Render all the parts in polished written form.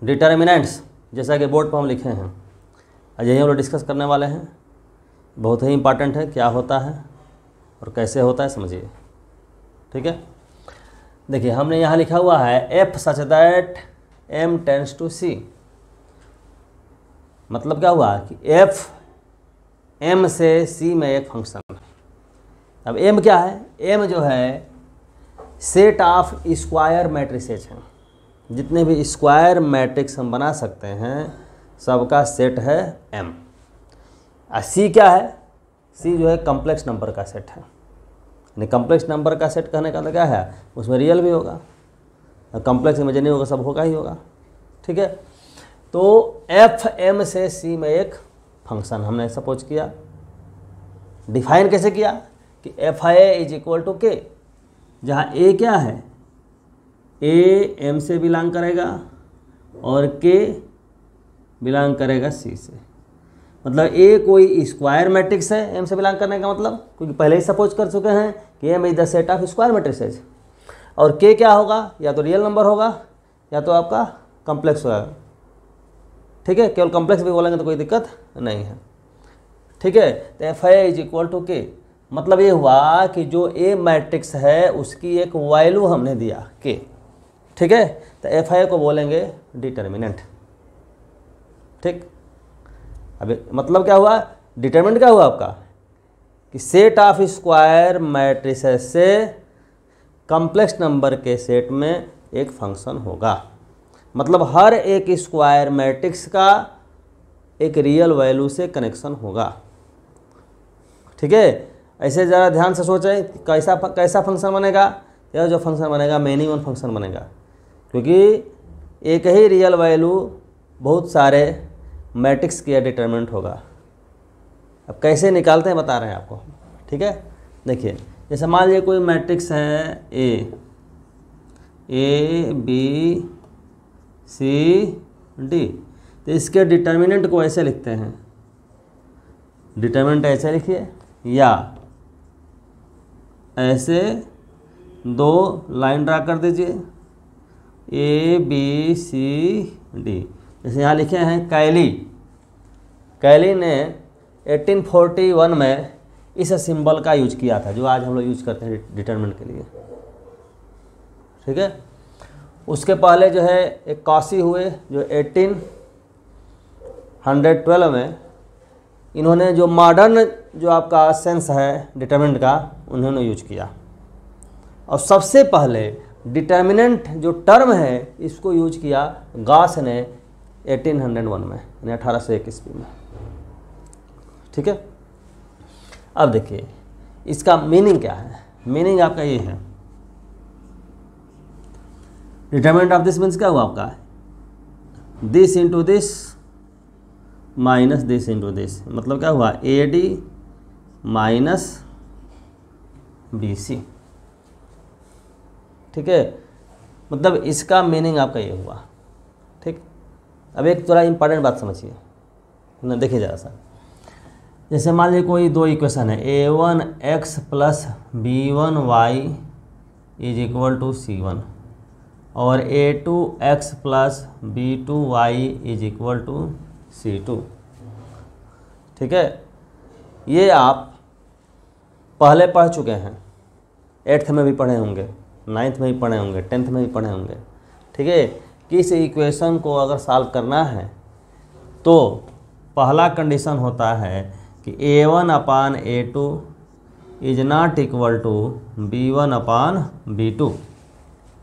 Determinants जैसा कि board पर हम लिखे हैं, आज यही हम लोग डिस्कस करने वाले हैं। बहुत ही इंपॉर्टेंट है, क्या होता है और कैसे होता है समझिए। ठीक है, देखिए हमने यहाँ लिखा हुआ है F such that m tends to c। मतलब क्या हुआ कि f m से c में एक फंक्शन है। अब m क्या है? m जो है सेट ऑफ स्क्वायर मैट्रिसेज हैं। जितने भी स्क्वायर मैट्रिक्स हम बना सकते हैं सबका सेट है m। और c क्या है? c जो है कॉम्प्लेक्स नंबर का सेट है। यानी कॉम्प्लेक्स नंबर का सेट कहने का मतलब क्या है, उसमें रियल भी होगा और कॉम्प्लेक्स इमेजिनरी होगा, सब होगा ही होगा। ठीक है, तो एफ एम से सी में एक फंक्शन हमने सपोज किया। डिफाइन कैसे किया कि F I is equal to K, जहाँ ए क्या है, ए एम से बिलोंग करेगा और के बिलोंग करेगा सी से। मतलब ए कोई स्क्वायर मैट्रिक्स है एम से बिलोंग करने का मतलब, क्योंकि पहले ही सपोज कर चुके हैं कि M is the set of square matrices. और के क्या होगा, या तो रियल नंबर होगा या तो आपका कॉम्प्लेक्स होगा। ठीक है, केवल कॉम्प्लेक्स भी बोलेंगे तो कोई दिक्कत नहीं है। ठीक है, तो F I is equal to K, मतलब ये हुआ कि जो ए मैट्रिक्स है उसकी एक वैल्यू हमने दिया के। ठीक है, तो एफ आई को बोलेंगे डिटर्मिनेंट। ठीक, अब मतलब क्या हुआ, डिटरमिनेंट क्या हुआ आपका कि सेट ऑफ स्क्वायर मैट्रिसेस से कॉम्प्लेक्स नंबर के सेट में एक फंक्शन होगा। मतलब हर एक स्क्वायर मैट्रिक्स का एक रियल वैल्यू से कनेक्शन होगा। ठीक है, ऐसे ज़रा ध्यान से सोचें कैसा फंक्शन बनेगा। यह जो फंक्शन बनेगा मेनी वन फंक्शन बनेगा, क्योंकि एक ही रियल वैल्यू बहुत सारे मैट्रिक्स की डिटरमिनेंट होगा। अब कैसे निकालते हैं बता रहे हैं आपको। ठीक है, देखिए जैसे मान लीजिए कोई मैट्रिक्स है ए बी सी डी, तो इसके डिटर्मिनेंट को ऐसे लिखते हैं, डिटर्मिनेंट ऐसे लिखिए या ऐसे दो लाइन ड्रा कर दीजिए ए बी सी डी। जैसे यहाँ लिखे हैं कैली ने 1841 में इस सिंबल का यूज किया था जो आज हम लोग यूज करते हैं डिटरमिनेंट के लिए। ठीक है, उसके पहले जो है एक कॉसी हुए जो 1812 में इन्होंने जो मॉडर्न जो आपका सेंस है डिटरमिनेंट का उन्होंने यूज किया। और सबसे पहले डिटर्मिनेंट जो टर्म है इसको यूज किया गॉस ने 1801 में, यानी 1801 ईस्वी में। ठीक है, अब देखिए इसका मीनिंग क्या है। मीनिंग आपका ये है, डिटर्मिनेंट ऑफ दिस मीन्स क्या हुआ आपका, this into this minus this into this. मतलब क्या हुआ, A D minus B C. ठीक है, मतलब इसका मीनिंग आपका ये हुआ। ठीक, अब एक थोड़ा इंपॉर्टेंट बात समझिए ना, देखिए ज़रा सा। जैसे मान लीजिए कोई दो इक्वेशन है, a1x plus b1y is equal to c1 और a2x plus b2y is equal to c2। ठीक है, ये आप पहले पढ़ चुके हैं, 8th में भी पढ़े होंगे, 9th में भी पढ़े होंगे, 10th में भी पढ़े होंगे। ठीक है, किस इक्वेशन को अगर सॉल्व करना है तो पहला कंडीशन होता है कि a1 upon a2 is not equal to b1 upon b2।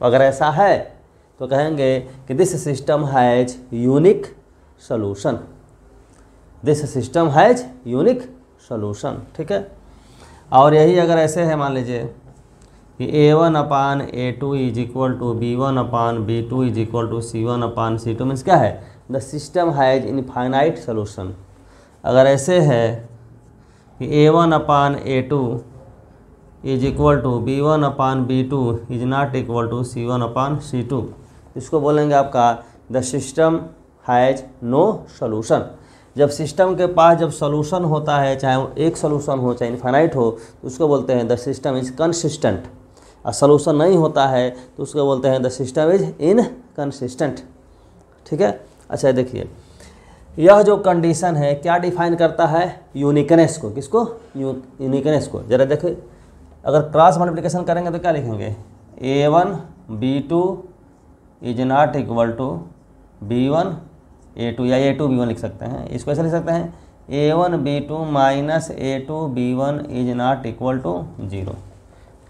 अगर ऐसा है तो कहेंगे कि this system has unique solution, this system has unique solution. ठीक है, और यही अगर ऐसे है, मान लीजिए कि a1 upon a2 is equal to b1 upon b2 is equal to c1 upon c2, means क्या है, the system has infinite solution. अगर ऐसे है कि a1 upon a2 is equal to b1 upon b2 is not equal to c1 upon c2, इसको बोलेंगे आपका the system has no solution. जब सिस्टम के पास जब सॉल्यूशन होता है, चाहे वो एक सॉल्यूशन हो चाहे इनफाइनाइट हो, तो उसको बोलते हैं द सिस्टम इज कंसिस्टेंट। और सॉल्यूशन नहीं होता है तो उसको बोलते हैं द सिस्टम इज इनकंसिस्टेंट। ठीक है। अच्छा देखिए, यह जो कंडीशन है क्या डिफाइन करता है? यूनिकनेस को। किसको? यूनिकनेस को। जरा देखो, अगर क्रॉस मल्टीप्लिकेशन करेंगे तो क्या लिखेंगे? A1 B2 is not equal to B1 A2, या A2 B1 लिख सकते हैं। इसको ऐसे लिख सकते हैं A1 B2 minus A2 B1 is not equal to 0।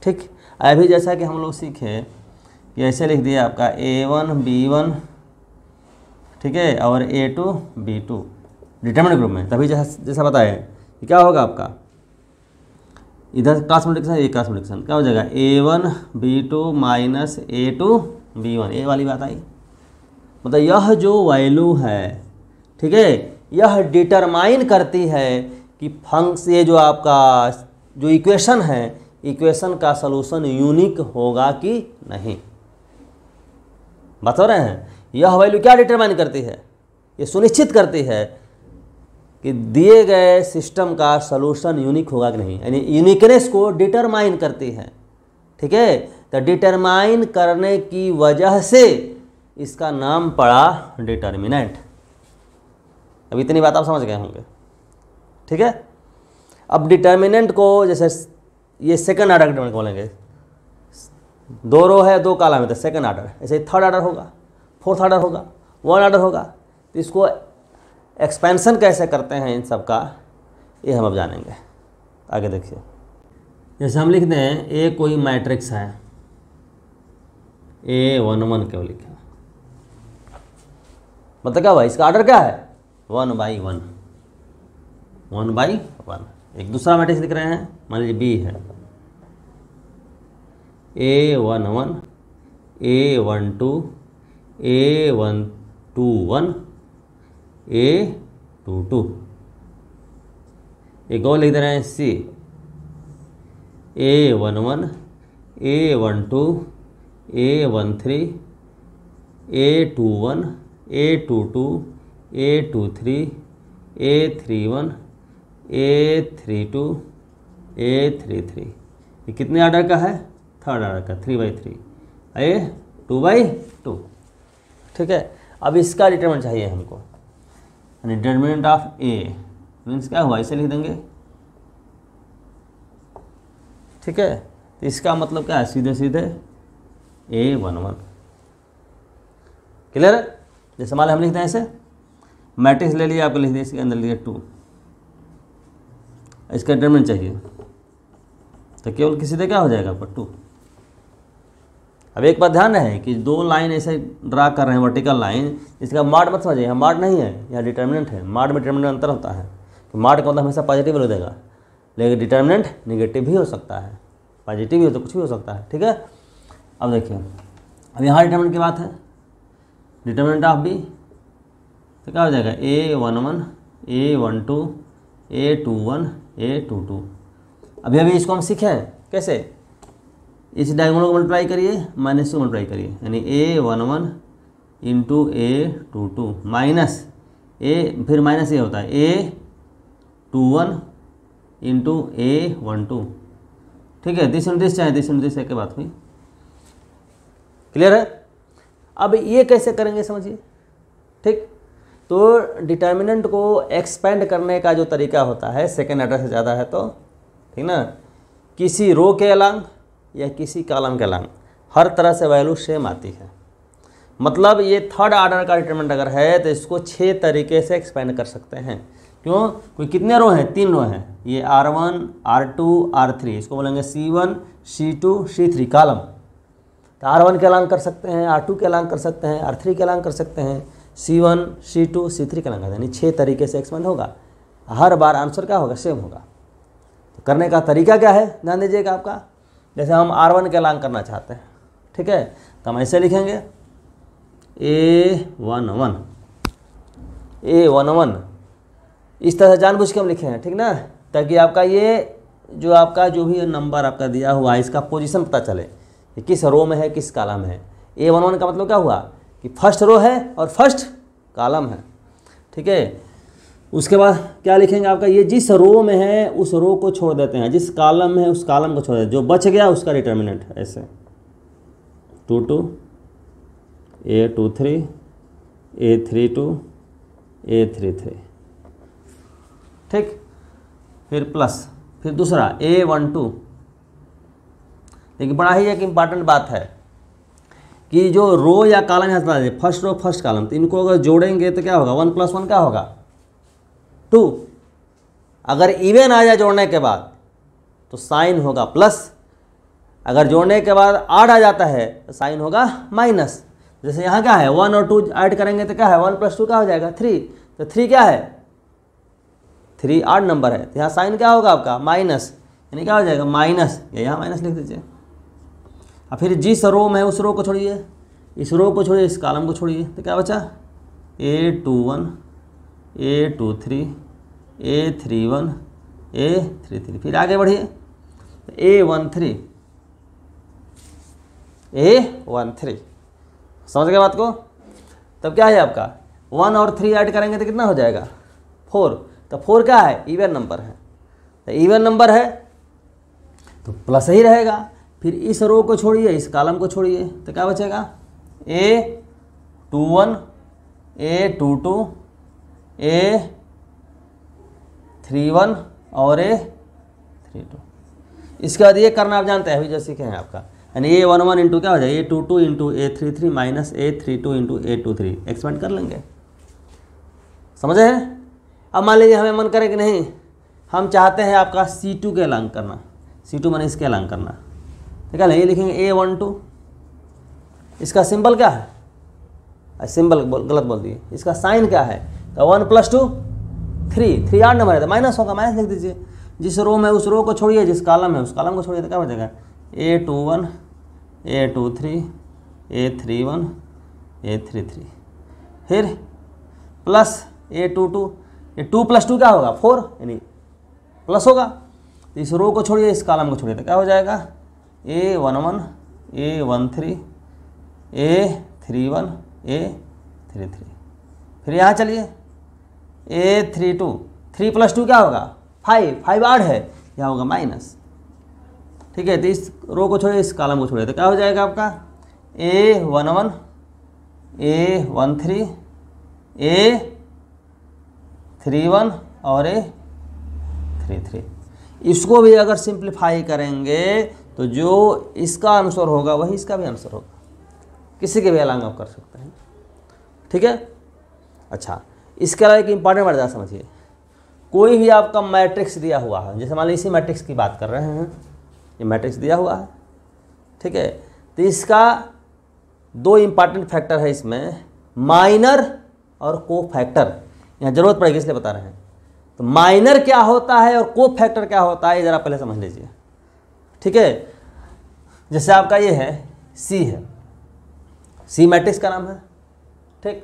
ठीक, अभी जैसा कि हम लोग सीखे कि ऐसे लिख दिया आपका A1 B1, ठीक है, और A2 B2 डिटरमिनेंट ग्रुप में। तभी जैसा बताया कि क्या होगा आपका, इधर क्रॉस मल्टीप्लिकेशन, एक क्रॉस मल्टीप्लिकेशन, क्या हो जाएगा? A1 B2 minus A2 B1, ये वाली बात आई। मतलब यह जो वैल्यू है, ठीक है, यह डिटरमाइन करती है कि फंक्शन, ये जो आपका जो इक्वेशन है, इक्वेशन का सलूशन यूनिक होगा कि नहीं। बता रहे हैं, यह वैल्यू क्या डिटरमाइन करती है? ये सुनिश्चित करती है कि दिए गए सिस्टम का सलूशन यूनिक होगा कि नहीं, यानी यूनिकनेस को डिटरमाइन करती है। ठीक है, तो डिटरमाइन करने की वजह से इसका नाम पड़ा डिटर्मिनेंट। अब इतनी बात आप समझ गए होंगे। ठीक है, अब डिटर्मिनेंट को जैसे ये सेकंड ऑर्डर डिटर्मिनेंट बोलेंगे, 2 रो है 2 कॉलम है तो सेकंड ऑर्डर, ऐसे थर्ड ऑर्डर होगा, फोर्थ ऑर्डर होगा, 1 ऑर्डर होगा। तो इसको एक्सपेंशन कैसे करते हैं इन सब का, ये हम अब जानेंगे। आगे देखिए, जैसे हम लिखते हैं ए कोई मैट्रिक्स है, A11 क्यों लिखा, मतलब क्या हुआ? इसका ऑर्डर क्या है? 1/1, 1/1। एक दूसरा मैट्रिक्स लिख रहे हैं, मान लीजिए B है, A11 A12 A121 A22। एक और लिख दे रहे हैं C, A11 A12 A13 A21 A22 A23 A31 A32 A33। ये कितने ऑर्डर का है? थर्ड ऑर्डर का, 3/3, ये 2/2। ठीक है, अब इसका डिटरमिनेंट चाहिए हमको, डिटरमिनेंट ऑफ ए मीन्स क्या हुआ, इसे लिख देंगे। ठीक है, तो इसका मतलब क्या है? सीधे सीधे A11। क्लियर है? जैसे मान हम लिखते हैं ऐसे, मैट्रिक्स ले लिया, आपको लिख दिया, इसके अंदर लिया 2, इसका डिटरमिनेंट चाहिए, तो केवल किसी से क्या हो जाएगा आपका 2। अब एक बात ध्यान रहे कि 2 लाइन ऐसे ड्रा कर रहे हैं, वर्टिकल लाइन, इसका मार्ड मत समझिए, यहाँ मार्ड नहीं है, यहाँ डिटरमिनेंट है। मार्ड में डिटरमिनेंट अंतर होता है, तो मार्ड का मतलब हमेशा पॉजिटिव वैल्यू देगा, लेकिन डिटरमिनेंट नेगेटिव भी हो सकता है, पॉजिटिव भी हो तो कुछ भी हो सकता है। ठीक है, अब देखिए, अब यहाँ डिटरमिनेंट की बात है, डिटरमिनेंट ऑफ बी, तो क्या हो जाएगा? A11 A12 A21 A22। अभी इसको हम सीखे हैं कैसे, इस डायगोनल को मल्टीप्लाई करिए, माइनस से मल्टीप्लाई करिए, यानी A11 इंटू A22 माइनस ए, फिर माइनस ये होता है A21 इंटू A12। ठीक है, दिस इंटू दिस चाहे दिस इंटू दिस, एक बात हुई। क्लियर है? अब ये कैसे करेंगे समझिए। ठीक, तो डिटर्मिनेंट को एक्सपेंड करने का जो तरीका होता है, सेकेंड ऑर्डर से ज़्यादा है तो, ठीक ना, किसी रो के अलांग या किसी कॉलम के अलांग हर तरह से वैल्यू सेम आती है। मतलब ये थर्ड ऑर्डर का डिटरमिनेंट अगर है तो इसको 6 तरीके से एक्सपेंड कर सकते हैं। क्यों? कोई कितने रो हैं? 3 रो हैं, ये R1 R2 R3, इसको बोलेंगे C1 C2 C3 कॉलम। तो R1 के अलांग कर सकते हैं, R2 के अलांग कर सकते हैं, R3 के अलांग कर सकते हैं, C1 C2 C3 के अलांग, यानी 6 तरीके से एक्सपेंड होगा। हर बार आंसर क्या होगा? सेम होगा। तो करने का तरीका क्या है, ध्यान दीजिएगा आपका। जैसे हम R1 के अलांग करना चाहते हैं, ठीक है, तो हम ऐसे लिखेंगे A11 इस तरह से जानबूझ के हम लिखे हैं, ठीक ना, ताकि आपका ये जो भी नंबर आपका दिया हुआ है इसका पोजीशन पता चले कि किस रो में है, किस कॉलम में है। A11 का मतलब क्या हुआ कि फर्स्ट रो है और फर्स्ट कॉलम है। ठीक है, उसके बाद क्या लिखेंगे आपका, ये जिस रो में है उस रो को छोड़ देते हैं, जिस कॉलम में है उस कॉलम को छोड़ देते हैं, जो बच गया उसका डिटर्मिनेंट है। ऐसे 22 A23 A32 A33, ठीक। फिर प्लस, फिर दूसरा A12। देखिए बड़ा ही एक इम्पॉर्टेंट बात है कि जो रो या कॉलम है, फर्स्ट रो फर्स्ट कॉलम, तो इनको अगर जोड़ेंगे तो क्या होगा, 1 + 1 क्या होगा 2। अगर इवन आ जाए जोड़ने के बाद तो साइन होगा प्लस, अगर जोड़ने के बाद आड आ जाता है तो साइन होगा माइनस। जैसे यहाँ क्या है 1 और 2 ऐड करेंगे तो क्या है 1 + 2 क्या हो जाएगा 3, तो 3 क्या है 3 आड नंबर है, तो यहाँ साइन क्या होगा आपका माइनस, यानी क्या हो जाएगा माइनस, यहाँ माइनस लिख दीजिए। और फिर जिस रो में उस रो को छोड़िए, इस रो को छोड़िए, इस कॉलम को छोड़िए, तो क्या बचा A21 A23 A31 A33। फिर आगे बढ़िए A13 A13, समझ गए बात को। तब क्या है आपका 1 और 3 ऐड करेंगे तो कितना हो जाएगा 4, तो 4 क्या है इवन नंबर है, तो इवन नंबर है तो प्लस ही रहेगा। फिर इस रो को छोड़िए, इस कॉलम को छोड़िए, तो क्या बचेगा A21 A22 A31 और A32। इसके बाद ये करना आप जानते हैं, अभी जो सीखे हैं आपका, यानी A11 इंटू क्या हो जाएगा A22 into A33 minus A32 into A23, expand कर लेंगे, समझे हैं। अब मान लीजिए हमें मन करे कि नहीं, हम चाहते हैं आपका C2 के अलग करना, C2 माने इसके अलग करना, तो क्या ये लिखेंगे A12, इसका सिंबल क्या है, सिंबल गलत बोल दिए, इसका साइन क्या है, तो 1 + 2 3 आड नंबर है तो माइनस होगा, माइनस लिख दीजिए। जिस रो में उस रो को छोड़िए, जिस कॉलम है उस कॉलम को छोड़िए, तो क्या बचेगा A21 A23 A31 A33, फिर प्लस A22, ये 2 + 2 क्या होगा 4, यानी प्लस होगा। तो इस रो को छोड़िए, इस कॉलम को छोड़िए, तो क्या हो जाएगा A11 A13 A31 A33। फिर यहाँ चलिए A32, 3 + 2 क्या होगा 5 आड है, यहाँ होगा माइनस, ठीक है। तो इस रो को छोड़िए, इस कॉलम को छोड़िए, तो क्या हो जाएगा आपका A11 A13 A31 और A33। इसको भी अगर सिंप्लीफाई करेंगे तो जो इसका आंसर होगा वही इसका भी आंसर होगा, किसी के भी अलग आप कर सकते हैं, ठीक है। अच्छा, इसके अलावा एक इंपॉर्टेंट बात ज़्यादा समझिए, कोई भी आपका मैट्रिक्स दिया हुआ है, जैसे मान लीजिए इसी मैट्रिक्स की बात कर रहे हैं, ये मैट्रिक्स दिया हुआ है, ठीक है। तो इसका 2 इंपॉर्टेंट फैक्टर है इसमें, माइनर और को फैक्टर, यहाँ जरूरत पड़ेगी इसलिए बता रहे हैं। तो माइनर क्या होता है और को फैक्टर क्या होता है, ये ज़रा पहले समझ लीजिए, ठीक है। जैसे आपका ये है C है, C मैट्रिक्स का नाम है, ठीक।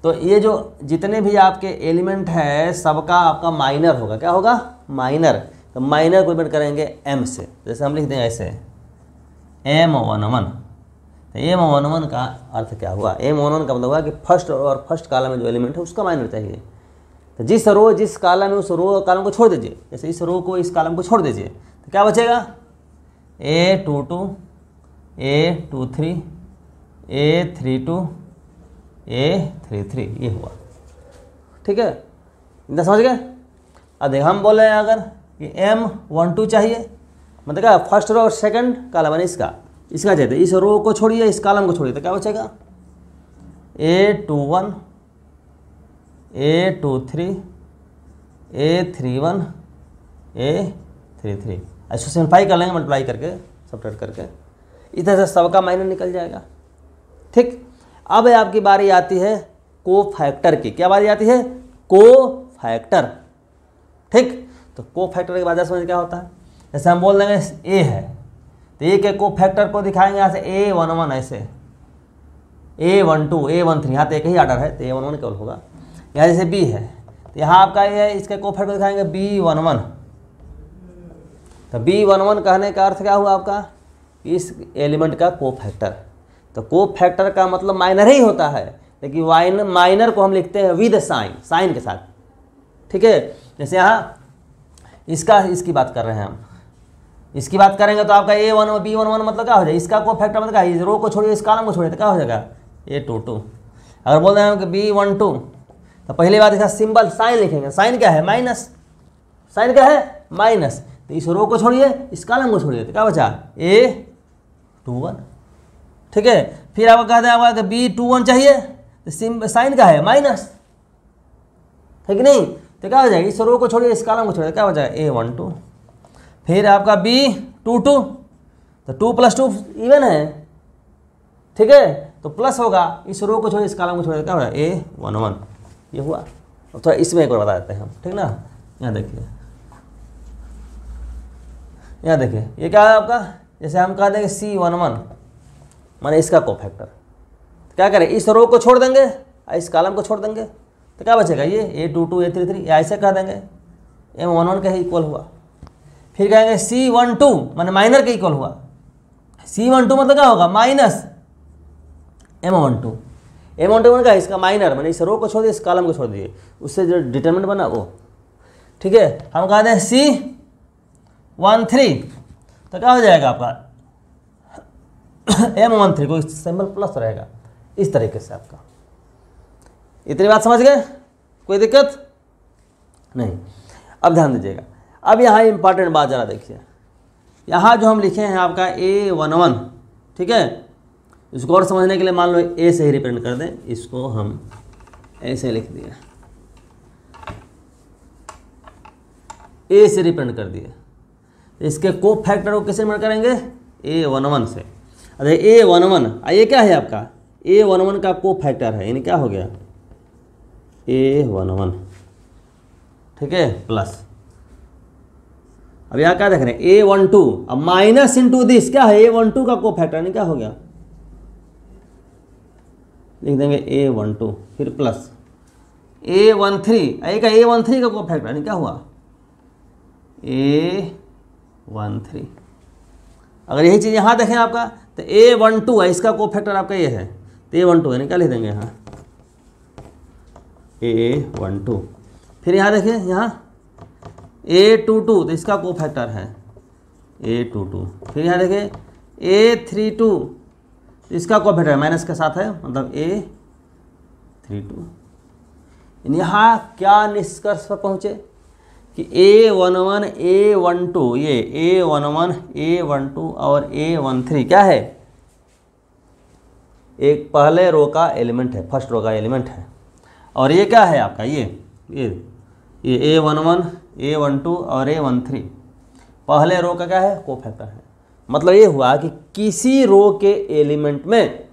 तो ये जो जितने भी आपके एलिमेंट है सबका आपका माइनर होगा, क्या होगा माइनर। तो माइनर को रिप्रेजेंट करेंगे M से, जैसे हम लिख देंगे ऐसे M11। तो M11 का अर्थ क्या हुआ, M11 का मतलब हुआ कि फर्स्ट और फर्स्ट कॉलम में जो एलिमेंट है उसका माइनर चाहिए। तो जिस रो जिस कॉलम में उस रो कॉलम को छोड़ दीजिए, जैसे इस रो को इस कॉलम को छोड़ दीजिए, तो क्या बचेगा A22 A23 A32 A33, ये हुआ, ठीक है। इतना समझ गए। अब देख हम बोल रहे हैं अगर कि M12 चाहिए, मतलब क्या फर्स्ट रो और सेकंड कॉलम है इसका चाहिए, इस रो को छोड़िए, इस कॉलम को छोड़िए, तो क्या बचेगा A21 A23 A31 A33। ऐसे सिंप्लीफाई कर लेंगे, मल्टीप्लाई करके सब्ट्रैक्ट करके, इस तरह से सबका माइनर निकल जाएगा, ठीक। अब आपकी बारी आती है को फैक्टर की, क्या बारी आती है को फैक्टर, ठीक। तो को फैक्टर के बाद समझ क्या होता है, जैसे हम बोल देंगे A है, तो A के को फैक्टर को दिखाएंगे यहाँ से A11, ऐसे A12 A13, यहाँ तो एक ही ऑर्डर है तो A11 केवल होगा। यहाँ जैसे B है तो यहाँ आपका ये है, इसके को फैक्टर दिखाएंगे B11। तो B11 कहने का अर्थ क्या हुआ आपका, इस एलिमेंट का को फैक्टर। तो को फैक्टर का मतलब माइनर ही होता है, लेकिन माइनर को हम लिखते हैं विद साइन के साथ, ठीक है। जैसे यहाँ इसकी बात कर रहे हैं हम, इसकी बात करेंगे तो आपका A1 B11 मतलब क्या हो जाएगा, इसका को फैक्टर मतलब क्या है, इस रो को छोड़िए, इस कॉलम को छोड़िए, तो क्या हो जाएगा A22। अगर बोल रहे हैं कि B12 तो पहली बात इसका सिंबल साइन लिखेंगे। साइन क्या है? माइनस। साइन क्या है? माइनस। तो इस रो को छोड़िए, इस कॉलम को छोड़िए, तो क्या बचा? A21। ठीक है। फिर आपको कहते हैं आपका B21 चाहिए, तो साइन क्या है? माइनस, है कि नहीं? तो क्या हो जाएगा? इस रो को छोड़िए, इस कॉलम को छोड़िए, क्या हो जाएगा? A12। फिर आपका B22, तो 2 + 2 इवन है, ठीक है, तो प्लस होगा। इस रो को छोड़िए, इस कॉलम को छोड़िए, क्या होगा? A11। ये हुआ। अब थोड़ा इसमें एक बार बता देते हैं हम, ठीक ना। यहाँ देखिए, यहाँ देखिए, ये क्या है आपका? जैसे हम कह देंगे C11 माने इसका कोफैक्टर, तो क्या करें? इस रो को छोड़ देंगे और इस कॉलम को छोड़ देंगे, तो क्या बचेगा? ये A22 A33, ऐसे कह देंगे M11 के इक्वल हुआ। फिर कहेंगे C12 माने माइनर के इक्वल हुआ। C12 मतलब क्या होगा? Minus M12। M12 का इसका माइनर माने इस रो को छोड़ दिए, इस कॉलम को छोड़ दिए, उससे जो डिटरमिनेंट बना वो, ठीक है। हम कहते हैं C13, तो क्या हो जाएगा आपका? M13 को सिंबल प्लस रहेगा, इस तरीके से आपका। इतनी बात समझ गए? कोई दिक्कत नहीं। अब ध्यान दीजिएगा, अब यहाँ इंपॉर्टेंट बात जरा देखिए। यहाँ जो हम लिखे हैं आपका A11, ठीक है, इसको और समझने के लिए मान लो ए से ही रिप्रेजेंट कर दें, इसको हम ऐसे लिख दिए, ए से रिप्रेजेंट कर दिए। इसके को फैक्टर को किससे रिप्रेजेंट करेंगे? A11 से। अरे A11, ये क्या है आपका? A11 का को फैक्टर है, यानी क्या हो गया? A11, ठीक है, प्लस। अब यहाँ क्या देख रहे हैं? A12, अब माइनस इंटू दिस क्या है? A12 का को फैक्टर, यानी क्या हो गया? लिख देंगे A12, फिर प्लस A13, का A13 का को फैक्टर, यानी क्या हुआ? A13। अगर यही चीज़ यहाँ देखें आपका, तो A12 है, इसका को फैक्टर आपका ये है, तो A12 यानी क्या लिख देंगे यहाँ? A12। फिर यहाँ देखिए, यहाँ A22, तो इसका को फैक्टर है A22। फिर यहाँ देखिए A32, इसका को फैक्टर माइनस के साथ है, मतलब A32। यहाँ क्या निष्कर्ष पर पहुँचे कि A11, A12, ये A11, A12 और A13 क्या है? एक पहले रो का एलिमेंट है, फर्स्ट रो का एलिमेंट है। और ये क्या है आपका? ये A11, A12 और A13 पहले रो का क्या है? को फैक्टर है। मतलब ये हुआ कि किसी रो के एलिमेंट में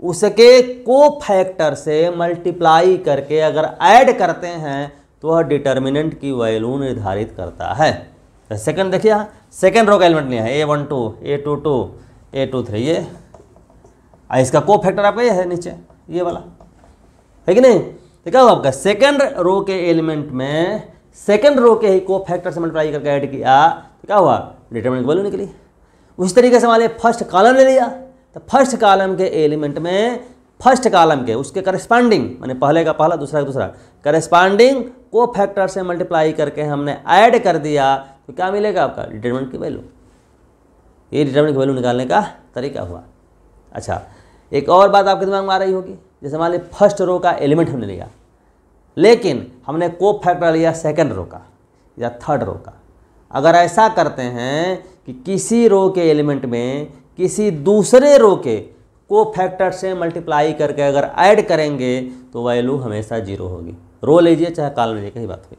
उसके को फैक्टर से मल्टीप्लाई करके अगर ऐड करते हैं तो वह डिटर्मिनेंट की वैल्यू निर्धारित करता है। तो सेकंड देखिए, यहाँ सेकंड रो का एलिमेंट लिया है A12, A22, A23, ये इसका को फैक्टर आपका ये है नीचे, ये वाला, है कि नहीं? तो क्या हुआ आपका? सेकंड रो के एलिमेंट में सेकंड रो के ही को फैक्टर से मल्टीप्लाई करके ऐड किया, तो क्या हुआ? डिटरमिनेंट की वैल्यू निकली। उस तरीके से हमारे फर्स्ट कॉलम ले लिया, तो फर्स्ट कॉलम के एलिमेंट में फर्स्ट कॉलम के उसके करस्पॉन्डिंग माने पहले का पहला, दूसरा का दूसरा, करस्पॉन्डिंग को फैक्टर से मल्टीप्लाई करके हमने ऐड कर दिया, तो क्या मिलेगा आपका? डिटरमिनेंट की वैल्यू। ये डिटरमिनेंट की वैल्यू निकालने का तरीका हुआ। अच्छा, एक और बात आपके दिमाग में आ रही होगी, जैसे हमारे फर्स्ट रो का एलिमेंट हमने लिया, लेकिन हमने को फैक्टर लिया सेकंड रो का या थर्ड रो का। अगर ऐसा करते हैं कि किसी रो के एलिमेंट में किसी दूसरे रो के को फैक्टर से मल्टीप्लाई करके अगर ऐड करेंगे तो वैल्यू हमेशा जीरो होगी। रो लीजिए चाहे कॉलम लीजिए, कहीं बात हुई।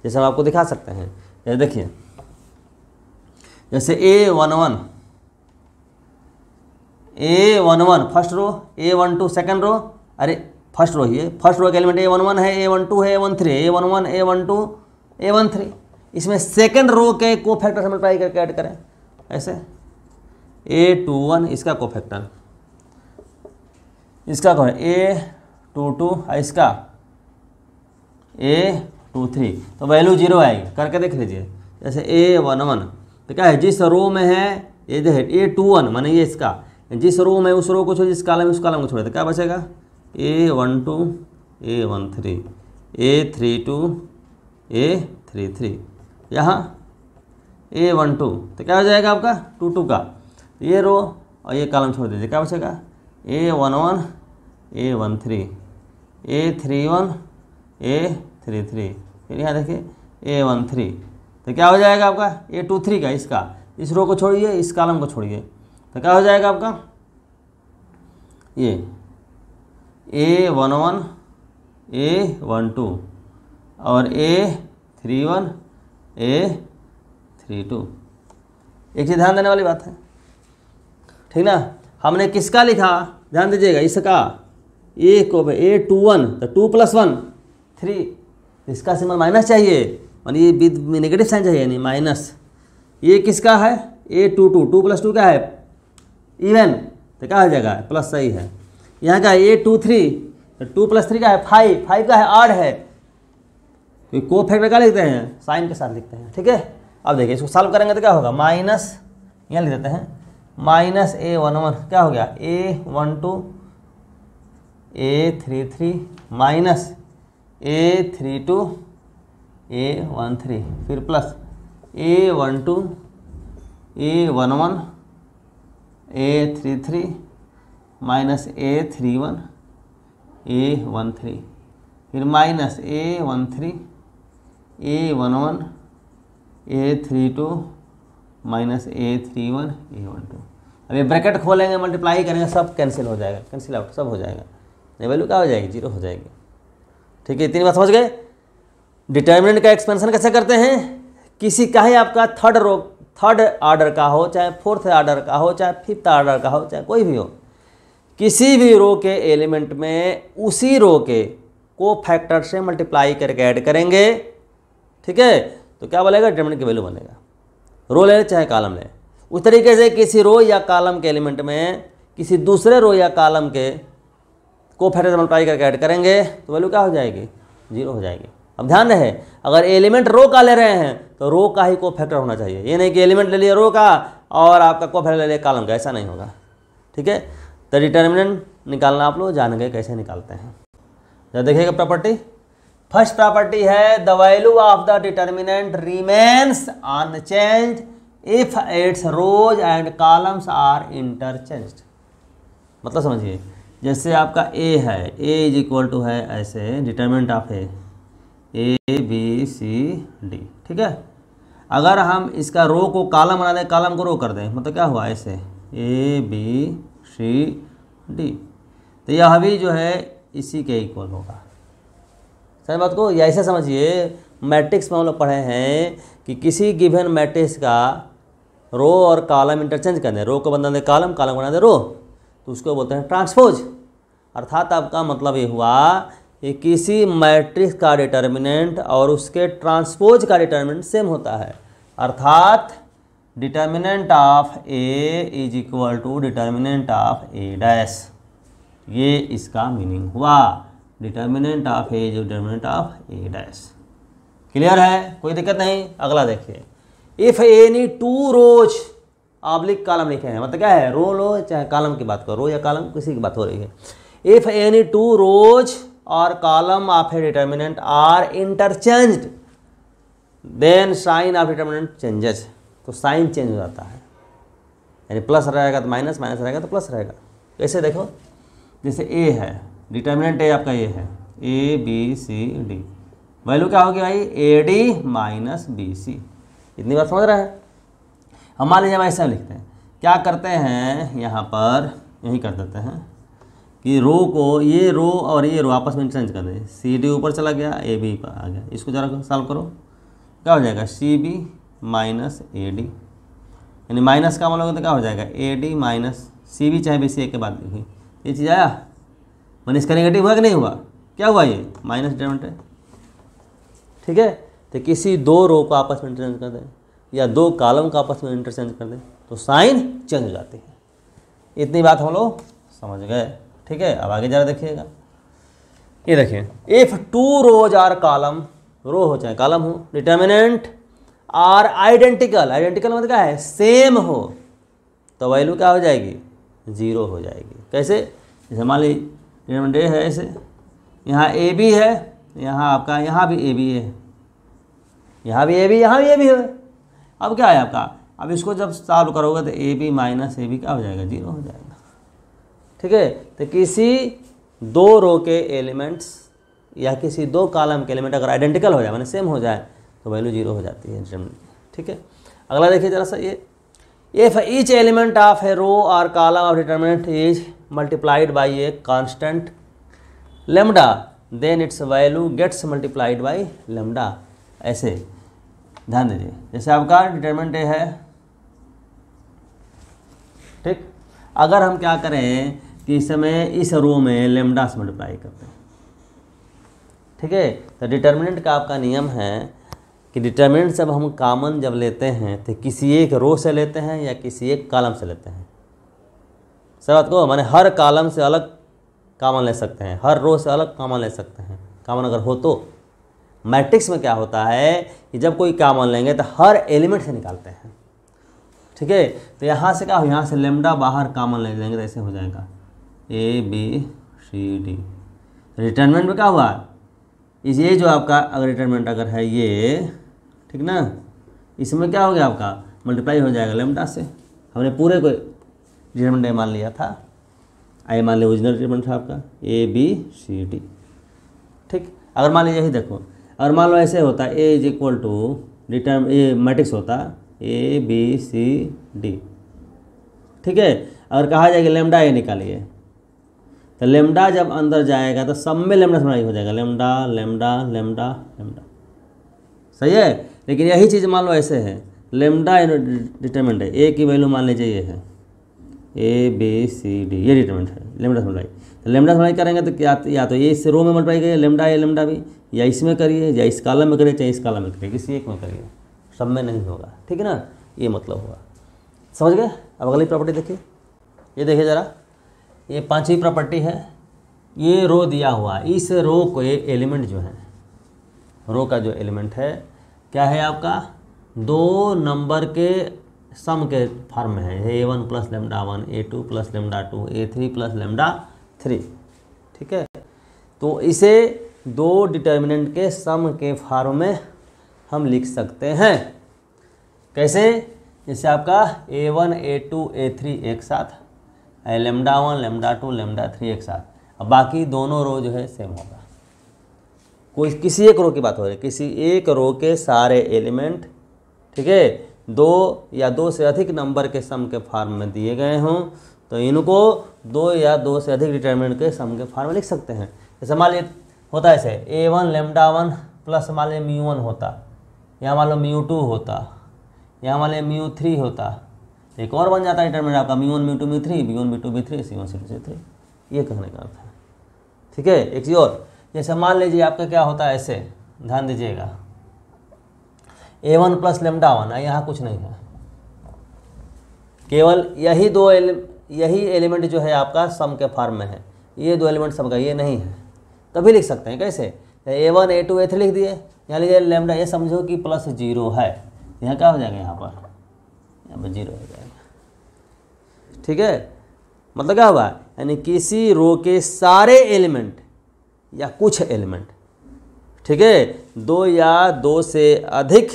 जैसे हम आपको दिखा सकते हैं, ये देखिए, जैसे A11 first row, A12 second row, अरे फर्स्ट रो ही है, फर्स्ट रो का एलिमेंट A11 है, A12 है, A13, A11, A12, A13। इसमें सेकंड रो के को फैक्टर से मल्टीप्लाई करके ऐड करें, ऐसे A21 इसका को फैक्टर, इसका कौन है? A22, इसका A23, तो वैल्यू जीरो आएगी। करके देख लीजिए, जैसे A11 तो क्या है? जिस रो में है ये जो है A21 माने ये इसका, जिस रो में उस रो को छोड़, जिस कॉलम उस कॉलम को छोड़े, तो क्या बचेगा? A12, A13, A32, A33, यहाँ A12, तो क्या हो जाएगा आपका? 22 का ये रो और ये कॉलम छोड़ दीजिए, क्या बचेगा? A11, A13, A31 A33, फिर यहाँ देखिए A13, तो क्या हो जाएगा आपका A23 का, इसका इस रो को छोड़िए, इस कॉलम को छोड़िए, तो क्या हो जाएगा आपका ये A11 A12 और A31 A32। एक चीज़ ध्यान देने वाली बात है, ठीक ना, हमने किसका लिखा, ध्यान दीजिएगा, इसका ए को A21, तो 2 + 1 3, इसका सिंबल माइनस चाहिए, और ये विद नेगेटिव साइन चाहिए, यानी माइनस। ये किसका है A22, 2 + 2 क्या है इवन, तो क्या हो जाएगा प्लस, सही है। यहाँ का A23, तो 2 + 3 का है 5, 5 का है आड है, तो को फैक्टर क्या लिखते हैं, साइन के साथ लिखते हैं, ठीक है। अब देखिए इसको सॉल्व करेंगे तो क्या होगा, माइनस, यहाँ लिख देते हैं माइनस A11 क्या हो गया A12 A33 minus A32 A13, फिर plus A12 A11 A33 minus A31 A13, फिर minus A13 A11 A32 minus A31 A12। अब ये ब्रैकेट खोलेंगे, मल्टीप्लाई करेंगे, सब कैंसिल हो जाएगा, कैंसिल आउट सब हो जाएगा, ये वैल्यू क्या हो जाएगी, 0 हो जाएगी, ठीक है। इतनी बात समझ गए। डिटर्मिनेंट का एक्सपेंशन कैसे करते हैं, किसी का ही आपका थर्ड ऑर्डर का हो, चाहे फोर्थ ऑर्डर का हो, चाहे फिफ्थ ऑर्डर का हो, चाहे कोई भी हो, किसी भी रो के एलिमेंट में उसी रो के को फैक्टर से मल्टीप्लाई करके ऐड करेंगे, ठीक है, तो क्या बोलेगा, डिटर्मिनेंट की वैल्यू बनेगा। रो ले चाहे कॉलम ले, उस तरीके से किसी रो या कॉलम के एलिमेंट में किसी दूसरे रो या कॉलम के को फैक्टर से मल्टीप्लाई करके ऐड करेंगे तो वैल्यू क्या हो जाएगी, 0 हो जाएगी। अब ध्यान रहे, अगर एलिमेंट रो का ले रहे हैं तो रो का ही को फैक्टर होना चाहिए, ये नहीं कि एलिमेंट ले लिया रो का और आपका को फैक्टर ले लिया कॉलम का, ऐसा नहीं होगा, ठीक है। तो डिटर्मिनेंट निकालना आप लोग जान गए कैसे निकालते हैं। तो देखिएगा प्रॉपर्टी, फर्स्ट प्रॉपर्टी है the value of the determinant remains unchanged if its rows and columns are interchanged. मतलब समझिए, जैसे आपका A है, A = है ऐसे determinant of A B C D, ठीक है। अगर हम इसका रो को कॉलम बना दें, कॉलम को रो कर दें, मतलब क्या हुआ ऐसे A B C D, तो यह भी जो है इसी के इक्वल होगा। सही बात को या ऐसे समझिए, मैट्रिक्स में हम लोग पढ़े हैं कि किसी गिवन मैट्रिक्स का रो और कॉलम इंटरचेंज कर दें, रो को बना दें कॉलम, कॉलम को बना दें रो, तो उसको बोलते हैं ट्रांसपोज। अर्थात आपका मतलब ये हुआ कि किसी मैट्रिक्स का डिटर्मिनेंट और उसके ट्रांसपोज का डिटर्मिनेंट सेम होता है, अर्थात determinant of A = determinant of A', ये इसका मीनिंग हुआ, determinant of A determinant of A'। Clear है, कोई दिक्कत नहीं। अगला देखिए, if any 2 rows oblique column लिखे हैं, मतलब क्या है, रो लो चाहे कॉलम की बात करो, रो या कॉलम किसी की बात हो रही है। इफ एनी 2 रोज और column of a determinant are interchanged then sign of determinant changes, तो साइन चेंज हो जाता है, यानी प्लस रहेगा तो माइनस, माइनस रहेगा तो प्लस रहेगा। कैसे देखो, जैसे A है, डिटर्मिनेंट A आपका ये है A B C D, value क्या होगी भाई AD माइनस BC। इतनी बात समझ रहा है। हम मान लीजिए हम ऐसा लिखते हैं, क्या करते हैं यहाँ पर, यही कर देते हैं कि रो को, ये रो और ये रो आपस में इंटरचेंज कर दें, CD ऊपर चला गया AB पर आ गया, इसको जरा सॉल्व करो, क्या हो जाएगा CB माइनस AD, यानी माइनस का मतलब तो क्या हो जाएगा AD माइनस CB चाहे BC एक के बाद लिखिए, ये चीज़ आया, मैंने इसका नेगेटिव हुआ कि नहीं हुआ, क्या हुआ ये माइनस डिटर्मिनेंट है, ठीक है। तो किसी 2 रो को आपस में इंटरचेंज कर दें या 2 कॉलम को आपस में इंटरचेंज कर दें तो साइन चेंज हो जाती है। इतनी बात हम लोग समझ गए, ठीक है। अब आगे जरा देखिएगा, ये देखिए, इफ 2 रोज आर कॉलम, रो हो चाहे कॉलम हो, डिटर्मिनेंट आर आइडेंटिकल, आइडेंटिकल मतलब क्या है, सेम हो, तो वैल्यू क्या हो जाएगी, 0 हो जाएगी। कैसे, जैसे मान लीजिए डिटर्मिनेंट A है ऐसे, यहाँ AB है, यहाँ आपका यहाँ भी AB है, यहाँ भी AB, यहाँ भी AB है। अब क्या है आपका, अब इसको जब सॉल्व करोगे तो AB माइनस AB क्या हो जाएगा, 0 हो जाएगा, ठीक है। तो किसी दो रो के एलिमेंट्स या किसी दो कॉलम के एलिमेंट अगर आइडेंटिकल हो जाए, माने सेम हो जाए, तो वैल्यू 0 हो जाती है डिटरमिनेंट। ठीक है, अगला देखिए जरा सा ये, if each element of a row और column of determinant is multiplied by a constant lambda then its value gets multiplied by lambda. ऐसे ध्यान दीजिए, जैसे आपका डिटरमिनेंट ए है, ठीक, अगर हम क्या करें कि इस समय इस रो में लेमडा से मल्टीप्लाई करते हैं, ठीक है, तो डिटरमिनेंट का आपका नियम है कि डिटरमिनेंट जब हम कॉमन जब लेते हैं तो किसी एक रो से लेते हैं या किसी एक कॉलम से लेते हैं। सब बात को माने हर कॉलम से अलग कॉमन ले सकते हैं, हर रो से अलग कॉमन ले सकते हैं, कॉमन अगर हो तो। मैट्रिक्स में क्या होता है कि जब कोई कॉमन लेंगे तो हर एलिमेंट से निकालते हैं। ठीक है, तो यहाँ से क्या हो, यहाँ से लेमडा बाहर कॉमन ले लेंगे तो ऐसे हो जाएगा A B C D. Determinant में क्या हुआ, इस ये जो आपका अगर डिटरमिनेंट अगर है ये, ठीक ना, इसमें क्या हो गया आपका मल्टीप्लाई हो जाएगा लेमडा से। हमने पूरे को डिटरमिनेंट मान लिया था, आई मान लिया ओरिजिनल डिटरमिनेंट था आपका ए बी सी डी। ठीक, अगर मान लीजिए यही देखो, अगर मान लो ऐसे होता A is equal to determinant A matrix होता ए बी सी डी। ठीक है, अगर कहा जाएगा लेमडा ए निकालिए, तो लेमडा जब अंदर जाएगा तो सब में लेमडा समाई हो जाएगा, लेमडा लेमडा लेमडा लेमडा। सही है, लेकिन यही चीज़ मान लो ऐसे है, लेमडा डिटरमिनेंट है, ए की वैल्यू मान लीजिए ये है ए बी सी डी, ये डिटरमिनेंट है लेमडा समाई। तो लेमडा समाई करेंगे तो क्या, या तो ये इस रो में मल्टीप्लाई करिए लेमडा ए लेमडा भी, या इसमें करिए, या इस कॉलम में करिए, चाहे इस कॉलम में करिए, किसी एक में करिए, सब में नहीं होगा। ठीक है ना, ये मतलब हुआ, समझ गए। अब अगली प्रॉपर्टी देखिए, ये देखिए ज़रा, ये पांचवी प्रॉपर्टी है, ये रो दिया हुआ, इस रो को ये एलिमेंट जो है, रो का जो एलिमेंट है क्या है आपका, दो नंबर के सम के फॉर्म में है, a1 plus lambda 1, a2 plus lambda 2, a3 plus lambda 3। ठीक है, तो इसे दो डिटर्मिनेंट के सम के फॉर्म में हम लिख सकते हैं। कैसे, जैसे आपका a1 a2 a3 एक साथ, लेमडा 1 लेमडा 2 लेमडा 3 एक साथ, अब बाकी दोनों रो जो है सेम होगा। कोई किसी एक रो की बात हो रही है, किसी एक रो के सारे एलिमेंट, ठीक है, दो या दो से अधिक नंबर के सम के फॉर्म में दिए गए हों, तो इनको दो या दो से अधिक डिटरमिनेंट के सम के फॉर्म में लिख सकते हैं। जैसे मान लीजिए होता है ऐसे a1 लेमडा 1 प्लस मान लीजिए μ1 होता, यहाँ मान लो μ2 होता, यहाँ मान लीजिए μ3 होता, एक और बन जाता है डिटरमिनेंट आपका μ1 μ2 μ3, b1 b2 b3 c1 c2 c3। ये कहने का अर्थ है। ठीक है, एक चीज़ और, जैसे मान लीजिए आपका क्या होता है ऐसे, ध्यान दीजिएगा, a1 प्लस लेमडा 1, यहाँ कुछ नहीं है, केवल यही दो यही एलिमेंट जो है आपका सम के फॉर्म में है, ये दो एलिमेंट सम का ये नहीं है, तभी लिख सकते हैं। कैसे, a1 a2 a3 लिख दिए, यहाँ लीजिए लेमडा, ये समझो कि प्लस 0 है, यहाँ क्या हो जाएगा, यहाँ पर 0 हो जाएगा। ठीक है, मतलब क्या हुआ, यानी किसी रो के सारे एलिमेंट या कुछ एलिमेंट, ठीक है, दो या दो से अधिक,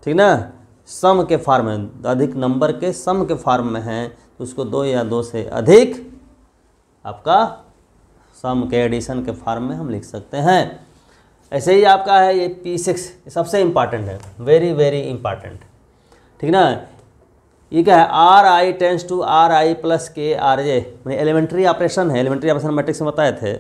ठीक ना, सम के फॉर्म में, अधिक नंबर के सम के फॉर्म में है, तो उसको दो या दो से अधिक आपका सम के एडिशन के फॉर्म में हम लिख सकते हैं। ऐसे ही आपका है ये P6, सबसे इम्पॉर्टेंट है, वेरी वेरी इम्पॉर्टेंट। ठीक ना, ये क्या है, R I tends to R I plus K R J, elementary operation है, एलिमेंट्री ऑपरेशन मैट्रिक्स में बताए थे।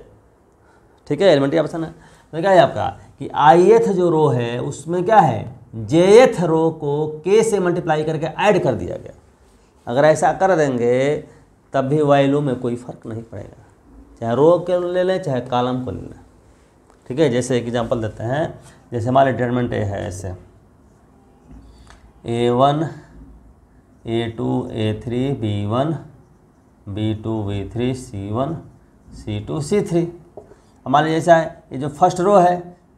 ठीक है, एलिमेंट्री ऑपरेशन है, तो क्या है आपका कि आईएथ जो रो है उसमें क्या है, जेएथ रो को के से मल्टीप्लाई करके ऐड कर दिया गया। अगर ऐसा कर देंगे तब भी वैल्यू में कोई फर्क नहीं पड़ेगा, चाहे रो को ले लें चाहे कॉलम को ले लें। ठीक है, जैसे एक एग्जांपल देते हैं, जैसे हमारे डिटरमिनेंट ए है ऐसे a1 a2 a3 b1 b2 b3 c1 c2 c3। हमारे जैसा है, ये जो फर्स्ट रो है,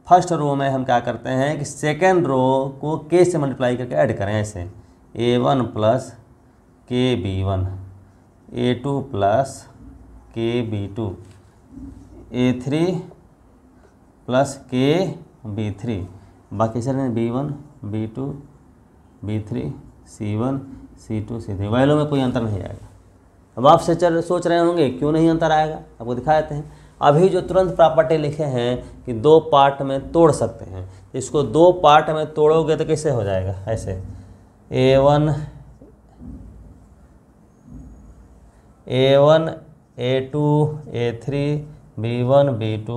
फर्स्ट रो में हम क्या करते हैं कि सेकेंड रो को के से मल्टीप्लाई करके ऐड करें, ऐसे a1 प्लस के b1, a2 प्लस के b2, a3 प्लस के b3, बाकी सारे b1 b2 b3 c1 c2 c3, value में कोई अंतर नहीं आएगा। अब आप सोच रहे होंगे क्यों नहीं अंतर आएगा, आपको दिखा देते हैं। अभी जो तुरंत प्रॉपर्टी लिखे हैं कि 2 पार्ट में तोड़ सकते हैं, इसको 2 पार्ट में तोड़ोगे तो कैसे हो जाएगा, ऐसे A1 A2 A3 B1 B2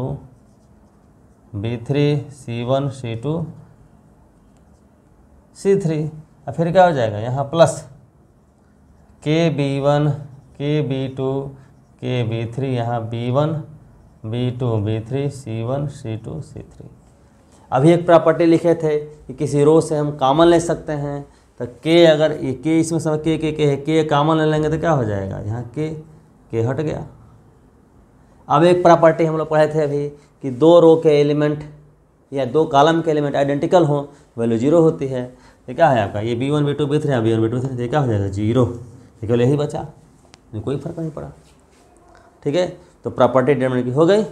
B3 C1 C2 C3, और फिर क्या हो जाएगा यहाँ प्लस KB1 KB2 KB3, यहाँ B1 B2 B3 C1 C2 C3। अभी एक प्रॉपर्टी लिखे थे कि किसी रो से हम कॉमन ले सकते हैं, तो K अगर ये K इसमें समय K है, K कॉमन ले लेंगे तो क्या हो जाएगा, यहाँ K हट गया। अब एक प्रॉपर्टी हम लोग पढ़े थे अभी कि 2 रो के एलिमेंट या 2 कॉलम के एलिमेंट आइडेंटिकल हो, वैल्यू 0 होती है। ये क्या है आपका, ये B1 B2 B3 है, B1 B2 B3, ये क्या हो जाएगा 0, केवल यही बचा, कोई फर्क नहीं पड़ा। ठीक है, तो प्रॉपर्टी डिटरमिनेंट की हो गई।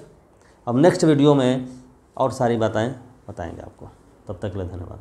अब नेक्स्ट वीडियो में और सारी बातें बताएंगे आपको, तब तक के लिए धन्यवाद।